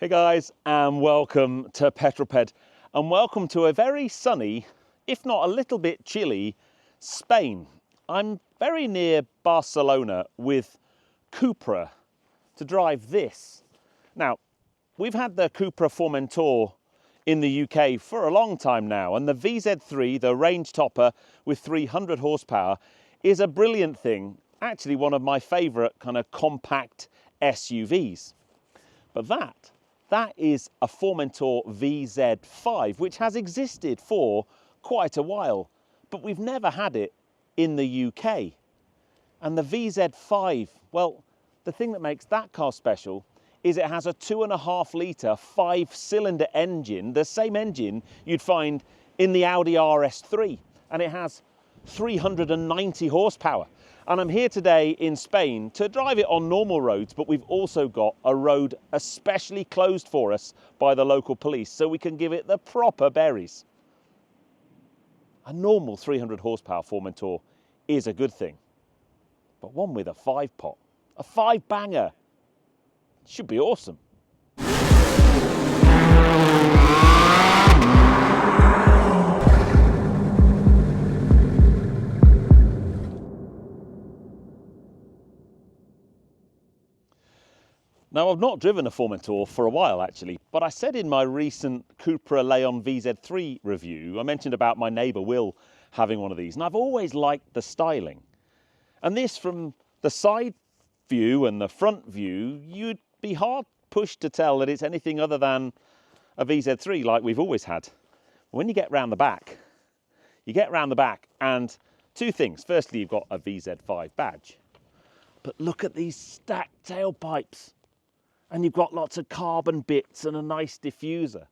Hey guys, and welcome to Petrol Ped, and welcome to a very sunny, if not a little bit chilly, Spain. I'm very near Barcelona with Cupra to drive this. Now, we've had the Cupra Formentor in the UK for a long time now, and the VZ3, the range topper with 300 horsepower, is a brilliant thing. Actually, one of my favourite kind of compact SUVs. But that is a Formentor VZ5, which has existed for quite a while, but we've never had it in the UK. And the VZ5, well, the thing that makes that car special is it has a 2.5 litre 5-cylinder engine, the same engine you'd find in the Audi RS3, and it has 390 horsepower. And I'm here today in Spain to drive it on normal roads, but we've also got a road especially closed for us by the local police, so we can give it the proper berries. A normal 300 horsepower Formentor is a good thing, but one with a 5-pot, a 5-banger, should be awesome. Now, I've not driven a Formentor for a while actually, but I said in my recent Cupra Leon VZ3 review, I mentioned about my neighbour Will having one of these, and I've always liked the styling. And this, from the side view and the front view, you'd be hard pushed to tell that it's anything other than a VZ3 like we've always had. When you get round the back, and two things. Firstly, you've got a VZ5 badge, but look at these stacked tailpipes. And you've got lots of carbon bits and a nice diffuser.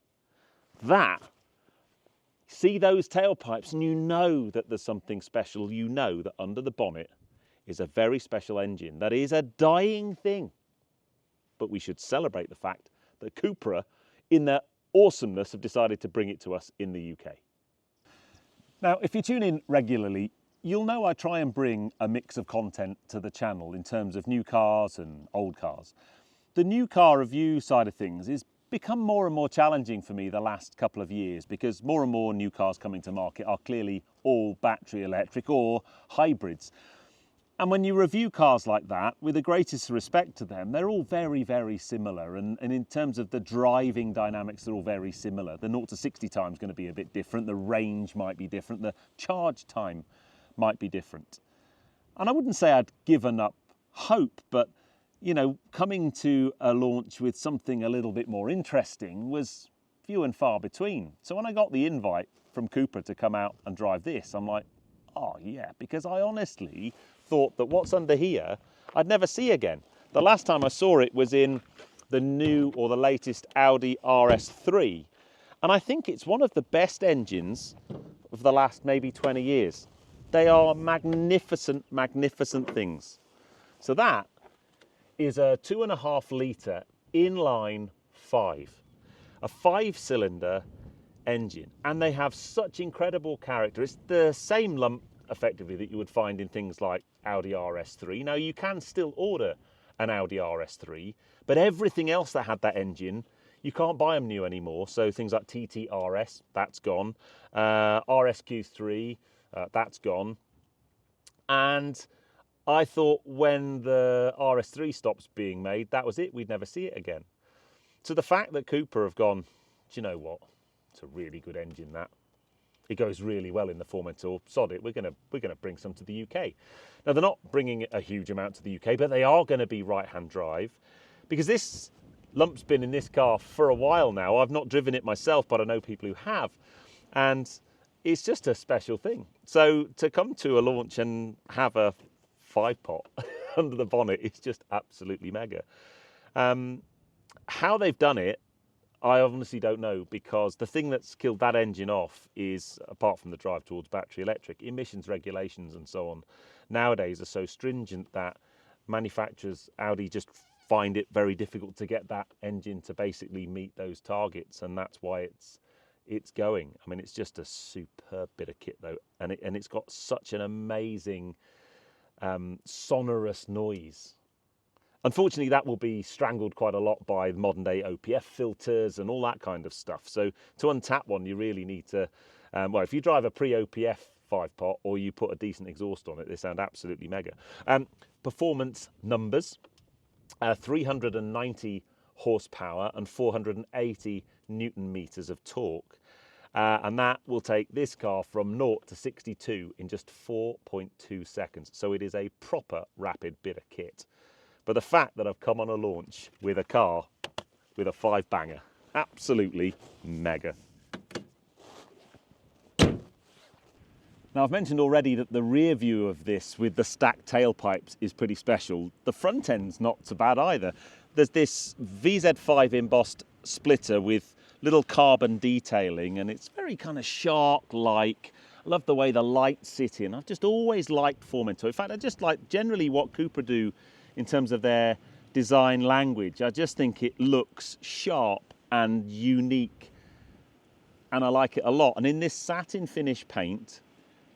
See those tailpipes and you know that there's something special. You know that under the bonnet is a very special engine that is a dying thing. But we should celebrate the fact that Cupra, in their awesomeness, have decided to bring it to us in the UK. Now, if you tune in regularly, you'll know I try and bring a mix of content to the channel in terms of new cars and old cars. The new car review side of things has become more and more challenging for me the last couple of years, because more and more new cars coming to market are clearly all battery electric or hybrids. And when you review cars like that, with the greatest respect to them, they're all very, very similar. And in terms of the driving dynamics, they're all very similar. The 0 to 60 time is going to be a bit different. The range might be different. The charge time might be different. And I wouldn't say I'd given up hope, but you know, coming to a launch with something a little bit more interesting was few and far between. So when I got the invite from Cupra to come out and drive this, I'm like, oh yeah, because I honestly thought that what's under here, I'd never see again. The last time I saw it was in the new or the latest Audi RS3. And I think it's one of the best engines of the last maybe 20 years. They are magnificent, magnificent things. So that is a 2.5 litre inline 5, a 5-cylinder engine, and they have such incredible character. It's the same lump effectively that you would find in things like Audi RS3. Now, you can still order an Audi RS3, but everything else that had that engine, you can't buy them new anymore. So things like TTRS, that's gone, RSQ3, that's gone. And I thought when the RS3 stops being made, that was it. We'd never see it again. So the fact that Cupra have gone, do you know what? It's a really good engine, that. It goes really well in the Formentor. Sod it, we're gonna bring some to the UK. Now, they're not bringing a huge amount to the UK, but they are going to be right-hand drive, because this lump's been in this car for a while now. I've not driven it myself, but I know people who have, and it's just a special thing. So to come to a launch and have a 5-pot under the bonnet is just absolutely mega. How they've done it, I honestly don't know, because the thing that's killed that engine off is, apart from the drive towards battery electric, emissions regulations and so on nowadays are so stringent that manufacturers, Audi, just find it very difficult to get that engine to basically meet those targets, and that's why it's going. I mean, it's just a superb bit of kit though, and it's got such an amazing sonorous noise. Unfortunately, that will be strangled quite a lot by modern day OPF filters and all that kind of stuff. So to untap one, you really need to, well, if you drive a pre-OPF 5-pot or you put a decent exhaust on it, they sound absolutely mega. Performance numbers, 390 horsepower and 480 Newton meters of torque. And that will take this car from 0 to 62 in just 4.2 seconds. So it is a proper rapid bit of kit. But the fact that I've come on a launch with a car with a 5-banger, absolutely mega. Now, I've mentioned already that the rear view of this with the stacked tailpipes is pretty special. The front end's not so bad either. There's this VZ5 embossed splitter with little carbon detailing, and it's very kind of shark-like. I love the way the lights sit in. I've just always liked Formentor. In fact, I just like generally what Cupra do in terms of their design language. I just think it looks sharp and unique, and I like it a lot. And in this satin finish paint,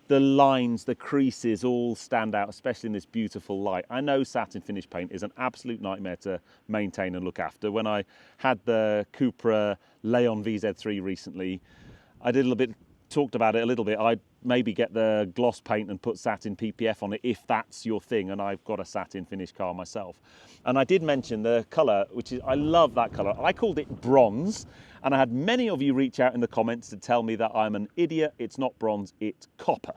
the lines, the creases all stand out, especially in this beautiful light. I know satin finish paint is an absolute nightmare to maintain and look after. When I had the Cupra Leon VZ3 recently, I did a little bit, talked about it a little bit. I'd maybe get the gloss paint and put satin PPF on it if that's your thing, and I've got a satin finish car myself. And I did mention the colour, which is, I love that colour. I called it bronze, and I had many of you reach out in the comments to tell me that I'm an idiot. It's not bronze, it's copper.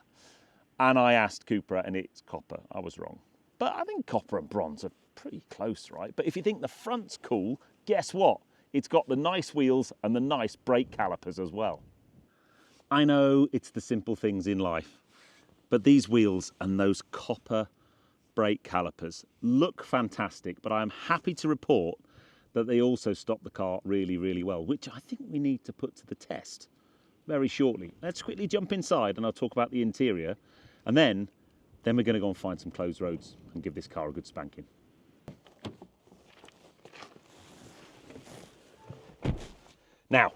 And I asked Cupra, and it's copper. I was wrong. But I think copper and bronze are pretty close, right? But if you think the front's cool, guess what? It's got the nice wheels and the nice brake calipers as well. I know it's the simple things in life, but these wheels and those copper brake calipers look fantastic, but I'm happy to report that they also stop the car really, really well, which I think we need to put to the test very shortly. Let's quickly jump inside and I'll talk about the interior, and then we're going to go and find some closed roads and give this car a good spanking. Now,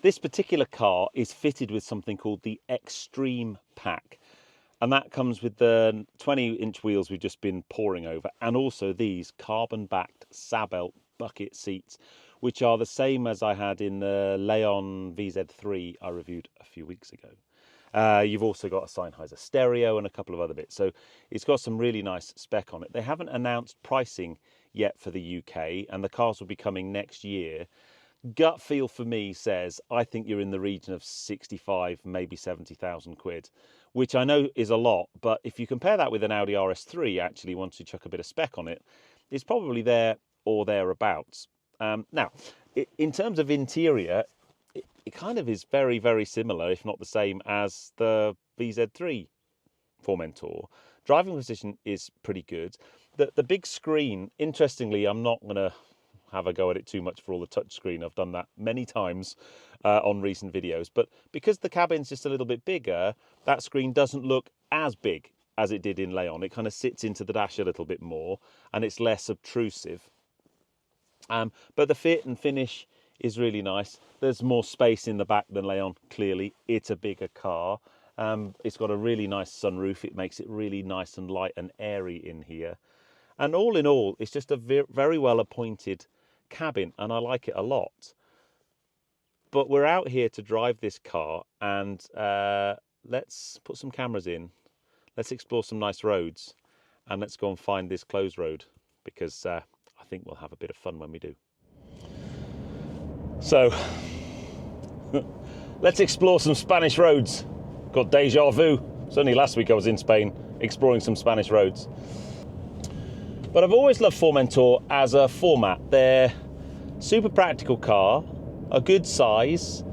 this particular car is fitted with something called the Extreme Pack, and that comes with the 20-inch wheels we've just been poring over, and also these carbon-backed Sabelt bucket seats, which are the same as I had in the Leon VZ3 I reviewed a few weeks ago. You've also got a Sennheiser stereo and a couple of other bits, so it's got some really nice spec on it. They haven't announced pricing yet for the UK, and the cars will be coming next year. Gut feel for me says I think you're in the region of 65, maybe 70,000 quid, which I know is a lot, but if you compare that with an Audi RS3, actually, once you chuck a bit of spec on it, it's probably there or thereabouts. Now, in terms of interior, it kind of is very, very similar, if not the same, as the VZ3 Formentor. Driving position is pretty good. The big screen, interestingly, I'm not going to have a go at it too much for all the touchscreen. I've done that many times on recent videos, but because the cabin's just a little bit bigger, that screen doesn't look as big as it did in Leon. It kind of sits into the dash a little bit more and it's less obtrusive. But the fit and finish is really nice. There's more space in the back than Leon, clearly. It's a bigger car. It's got a really nice sunroof. It makes it really nice and light and airy in here. And all in all, it's just a very well appointed cabin, and I like it a lot. But we're out here to drive this car, and let's put some cameras in, let's explore some nice roads, and let's go and find this closed road, because I think we'll have a bit of fun when we do. So let's explore some Spanish roads. Got deja vu. Certainly last week I was in Spain exploring some Spanish roads. But I've always loved Formentor as a format. They're super practical car, a good size,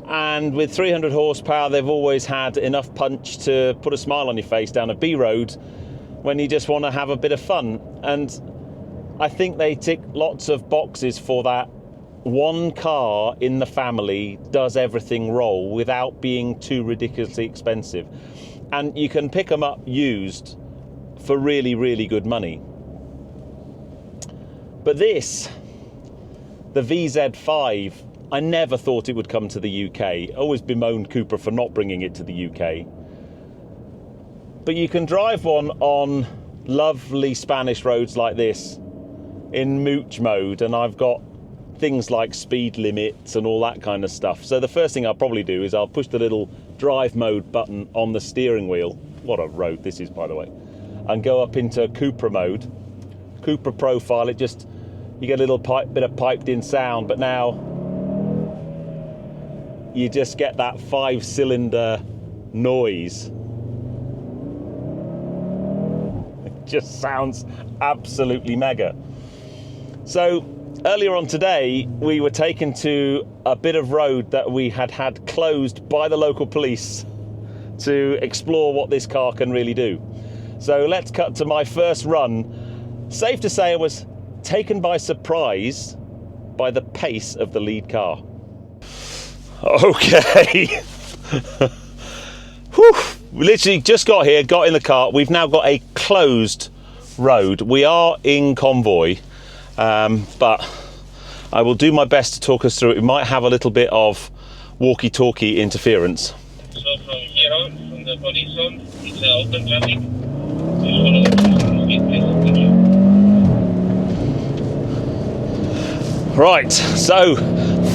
and with 300 horsepower, they've always had enough punch to put a smile on your face down a B road when you just want to have a bit of fun. And I think they tick lots of boxes for that. One car in the family does everything roll without being too ridiculously expensive. And you can pick them up used for really, really good money. But this, the VZ5, I never thought it would come to the UK. I always bemoaned Cupra for not bringing it to the UK. But you can drive one on lovely Spanish roads like this in mooch mode, and I've got things like speed limits and all that kind of stuff. So the first thing I'll probably do is I'll push the little drive mode button on the steering wheel. What a road this is, by the way. And go up into Cupra mode, Cupra profile. You get a little bit of piped in sound, but now you just get that 5-cylinder noise. It just sounds absolutely mega. So earlier on today, we were taken to a bit of road that we had closed by the local police to explore what this car can really do. So let's cut to my first run. Safe to say I was taken by surprise by the pace of the lead car. Okay. Whew. We literally just got here, got in the car. We've now got a closed road. We are in convoy, but I will do my best to talk us through it. We might have a little bit of walkie-talkie interference. So from here on, from the police zone, it's open traffic. Just follow the speed, please. Right, so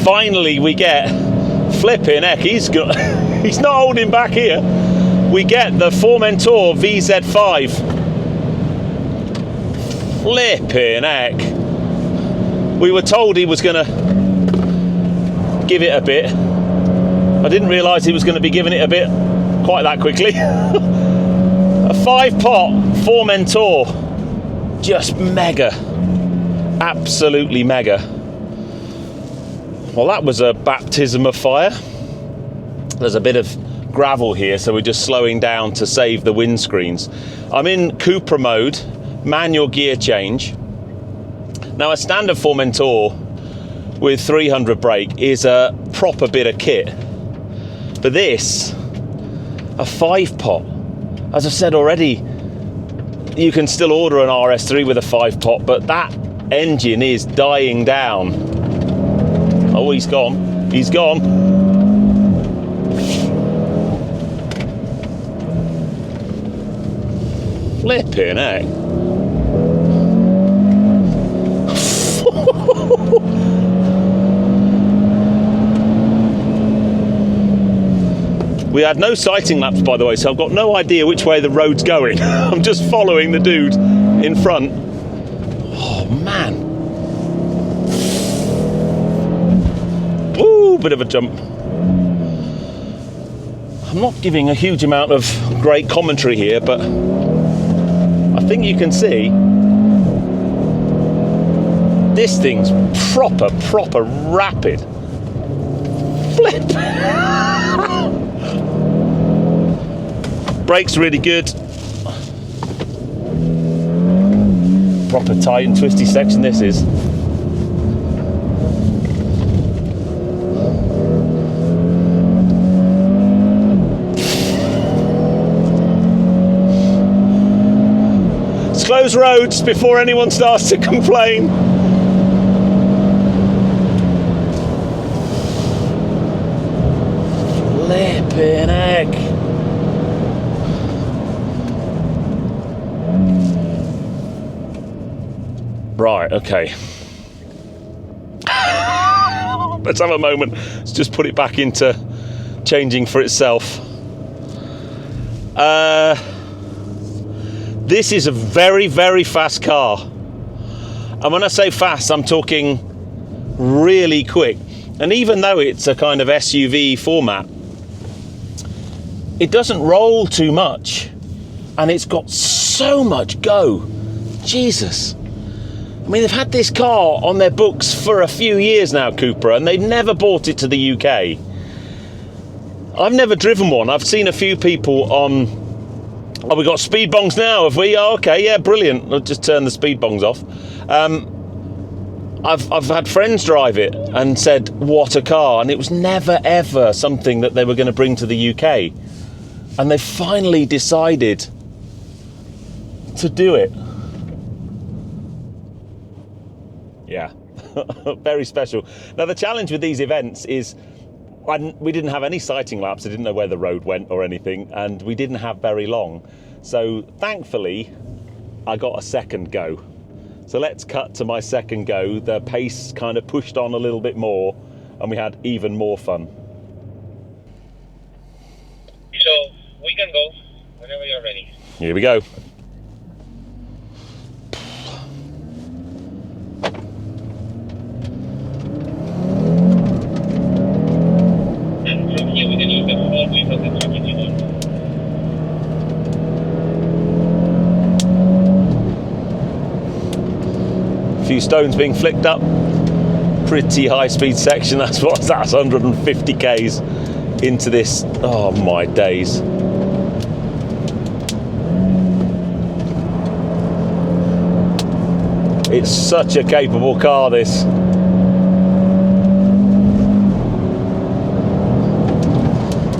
finally we get flipping heck. He's not holding back here. We get the Formentor VZ5. Flipping heck. We were told he was going to give it a bit. I didn't realise he was going to be giving it a bit quite that quickly. A 5-pot Formentor. Just mega. Absolutely mega. Well, that was a baptism of fire. There's a bit of gravel here, so we're just slowing down to save the windscreens. I'm in Cupra mode, manual gear change. Now, a standard Formentor with 300 brake is a proper bit of kit. But this, a 5-pot, as I've said already, you can still order an RS3 with a 5-pot, but that engine is dying down. Oh, he's gone. He's gone. Flipping heck. We had no sighting laps, by the way, so I've got no idea which way the road's going. I'm just following the dude in front. Oh, man. Ooh, bit of a jump. I'm not giving a huge amount of great commentary here, but I think you can see this thing's proper rapid. Flip! Brakes really good. Proper tight and twisty section this is. Let's close roads before anyone starts to complain. Flipping heck. Right, okay. Let's have a moment. Let's just put it back into changing for itself. This is a very fast car. And when I say fast, I'm talking really quick. And even though it's a kind of SUV format, it doesn't roll too much. And it's got so much go. Jesus. I mean, they've had this car on their books for a few years now, Cupra, and they've never brought it to the UK. I've never driven one. I've seen a few people on... Oh, we got speed bongs now, have we? Oh, okay, yeah, brilliant. I'll just turn the speed bongs off. I've had friends drive it and said, what a car. And it was never, ever something that they were going to bring to the UK. And they finally decided to do it. Yeah, very special. Now, the challenge with these events is we didn't have any sighting laps. I didn't know where the road went or anything, and we didn't have very long. So thankfully, I got a second go. So let's cut to my second go. The pace kind of pushed on a little bit more and we had even more fun. So we can go whenever you're ready. Here we go. And from here we can use the whole width of the truck if you want. A few stones being flicked up. Pretty high speed section. That's 150 k's into this. Oh my days. It's such a capable car, this.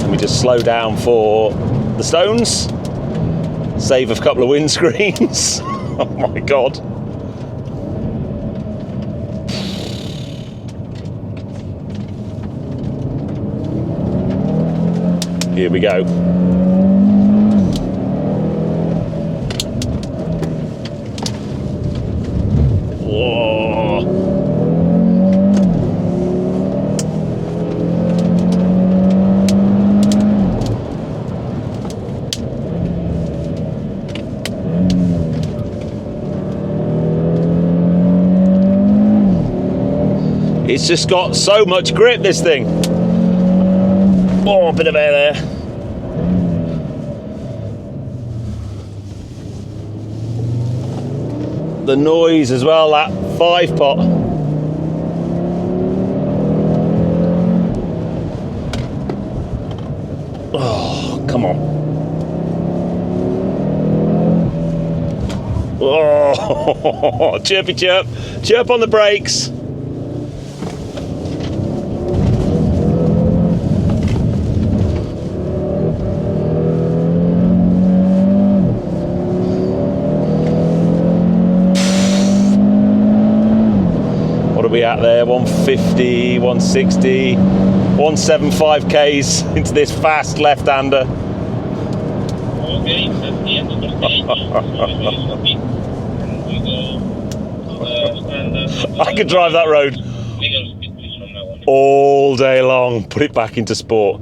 Let me just slow down for the stones. Save a couple of windscreens. Oh my God. Here we go. Whoa. It's just got so much grip, this thing. Oh, a bit of air there. The noise as well, that 5-pot. Oh, come on. Oh, chirpy chirp. Chirp on the brakes. We out there 150, 160, 175 k's into this fast left-hander. Okay, that's the end of the stage. I could drive that road all day long. Put it back into sport.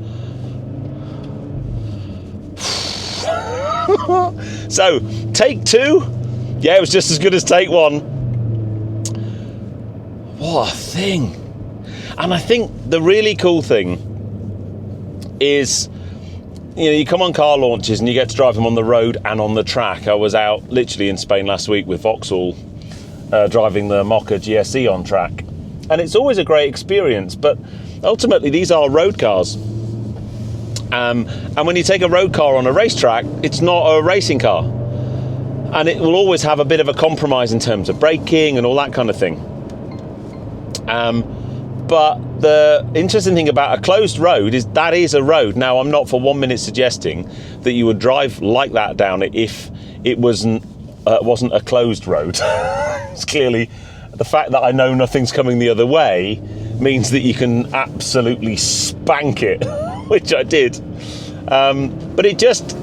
So, take two. Yeah, it was just as good as take one. What a thing. And I think the really cool thing is, you know, you come on car launches and you get to drive them on the road and on the track. I was out literally in Spain last week with Vauxhall driving the Mocha GSE on track. And it's always a great experience, but ultimately these are road cars. And when you take a road car on a racetrack, it's not a racing car. And it will always have a bit of a compromise in terms of braking and all that kind of thing. But the interesting thing about a closed road is that is a road. Now, I'm not for 1 minute suggesting that you would drive like that down it if it wasn't a closed road. It's clearly the fact that I know nothing's coming the other way means that you can absolutely spank it, which I did. But it just,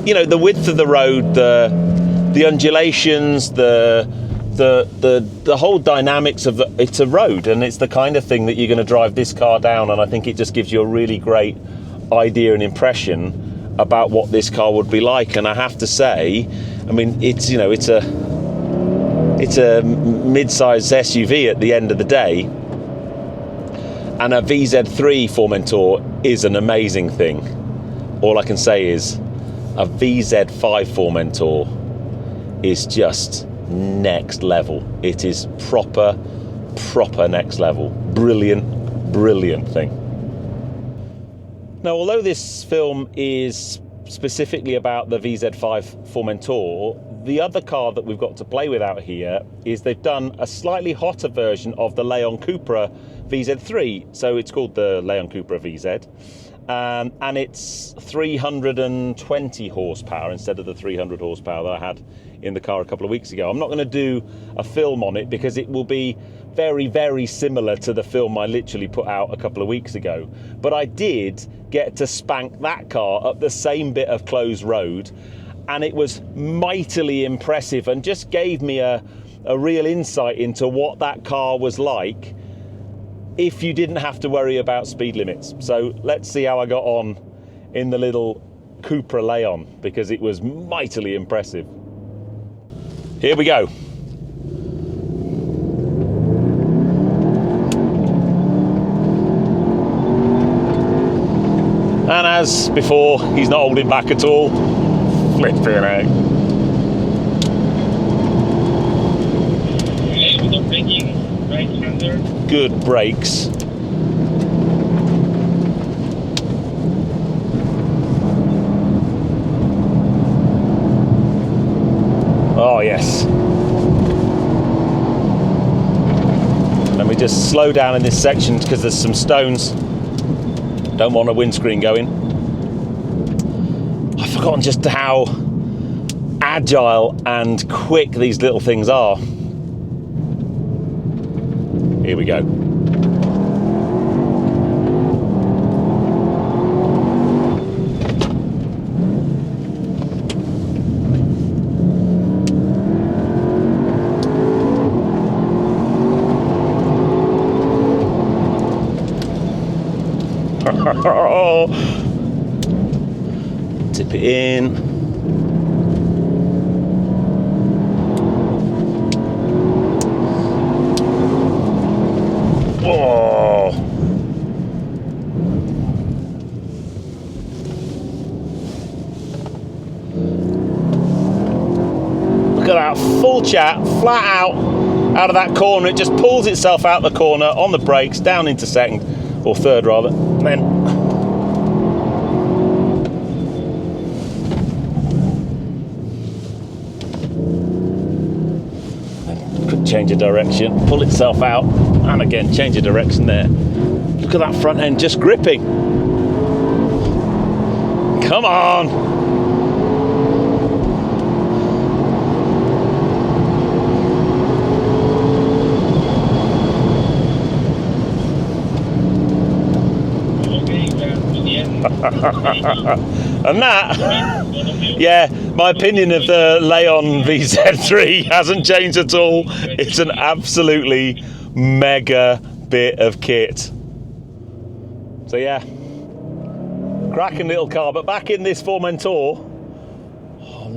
you know, the width of the road, the undulations, the whole dynamics of it's a road, and it's the kind of thing that you're going to drive this car down, and I think it just gives you a really great idea and impression about what this car would be like. And I have to say, I mean, it's, you know, it's a mid-sized SUV at the end of the day, and a VZ3 Formentor is an amazing thing. All I can say is a VZ5 Formentor is just next level. It is proper next level. Brilliant thing. Now, although this film is specifically about the VZ5 Formentor, the other car that we've got to play with out here is they've done a slightly hotter version of the Leon Cupra VZ3. So it's called the Leon Cupra VZ. And it's 320 horsepower instead of the 300 horsepower that I had in the car a couple of weeks ago. I'm not going to do a film on it because it will be very similar to the film I literally put out a couple of weeks ago. But I did get to spank that car up the same bit of closed road, and it was mightily impressive and just gave me a real insight into what that car was like if you didn't have to worry about speed limits. So let's see how I got on in the little Cupra Leon, because it was mightily impressive. Here we go. And as before, he's not holding back at all. Flipping out. Good brakes. Oh yes. Let me just slow down in this section because there's some stones. Don't want a windscreen going. I've forgotten just how agile and quick these little things are. Here we go. Tip it in. Oh. Look at that, full chat, flat out of that corner. It just pulls itself out the corner on the brakes, down into second, or third rather, then could change of direction, pull itself out, and again change of direction there. Look at that front end just gripping. Come on. And that, yeah, my opinion of the Leon VZ3 hasn't changed at all. It's an absolutely mega bit of kit. So yeah, cracking little car. But back in this Formentor,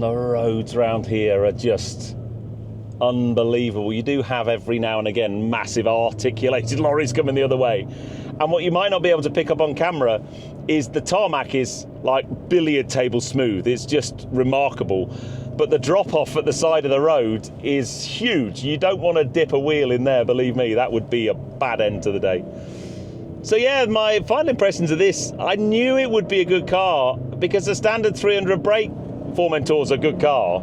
the roads around here are just unbelievable. You do have every now and again massive articulated lorries coming the other way. And what you might not be able to pick up on camera is the tarmac is like billiard table smooth. It's just remarkable. But the drop off at the side of the road is huge. You don't want to dip a wheel in there, believe me. That would be a bad end to the day. So yeah, my final impressions of this, I knew it would be a good car because the standard 300 brake Formentor's a good car.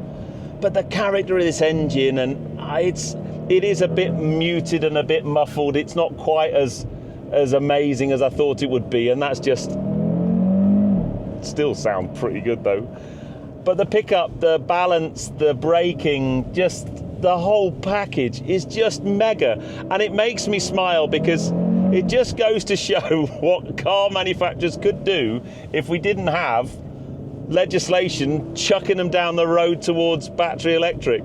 But the character of this engine, and it is a bit muted and a bit muffled. It's not quite as amazing as I thought it would be, and that's just still sound pretty good though. But the pickup, the balance, the braking, just the whole package is just mega, and it makes me smile because it just goes to show what car manufacturers could do if we didn't have legislation chucking them down the road towards battery electric.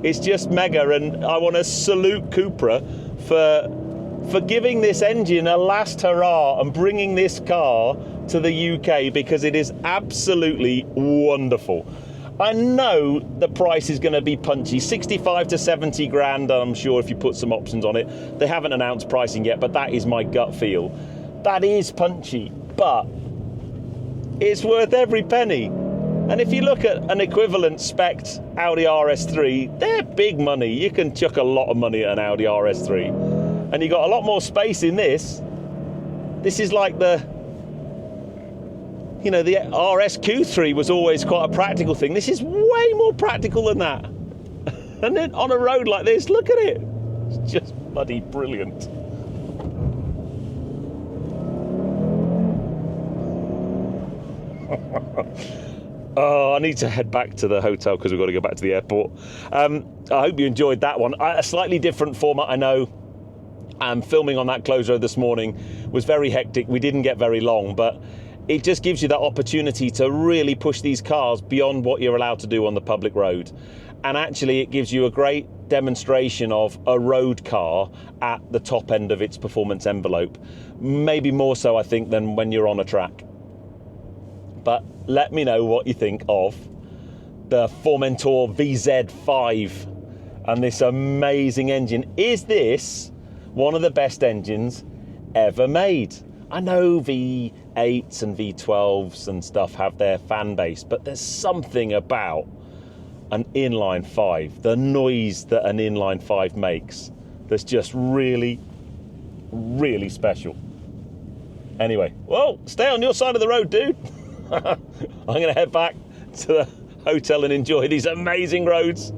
It's just mega, and I want to salute Cupra for giving this engine a last hurrah and bringing this car to the UK, because it is absolutely wonderful. I know the price is going to be punchy, 65 to 70 grand, I'm sure, if you put some options on it. They haven't announced pricing yet, but that is my gut feel. That is punchy, but it's worth every penny. And if you look at an equivalent spec Audi RS3, they're big money. You can chuck a lot of money at an Audi RS3. And you got a lot more space in this. This is like the RS Q3 was always quite a practical thing. This is way more practical than that. And then on a road like this, look at it. It's just bloody brilliant. Oh, I need to head back to the hotel because we've got to go back to the airport. I hope you enjoyed that one. A slightly different format, I know. Filming on that close road this morning was very hectic. We didn't get very long, but it just gives you that opportunity to really push these cars beyond what you're allowed to do on the public road. And actually it gives you a great demonstration of a road car at the top end of its performance envelope. Maybe more so, I think, than when you're on a track. But let me know what you think of the Formentor VZ5 and this amazing engine. Is this one of the best engines ever made? I know V8s and V12s and stuff have their fan base, but there's something about an inline 5, the noise that an inline 5 makes, that's just really, really special. Anyway, well, stay on your side of the road, dude. I'm going to head back to the hotel and enjoy these amazing roads.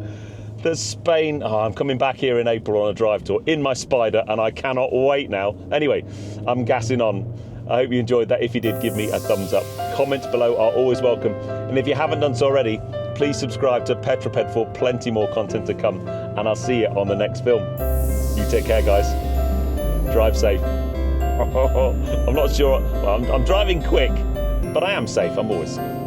There's Spain. Oh, I'm coming back here in April on a drive tour in my Spider, and I cannot wait now. Anyway, I'm gassing on. I hope you enjoyed that. If you did, give me a thumbs up. Comments below are always welcome. And if you haven't done so already, please subscribe to Petrol Ped for plenty more content to come. And I'll see you on the next film. You take care, guys. Drive safe. I'm not sure. Well, I'm driving quick, but I am safe. I'm always safe.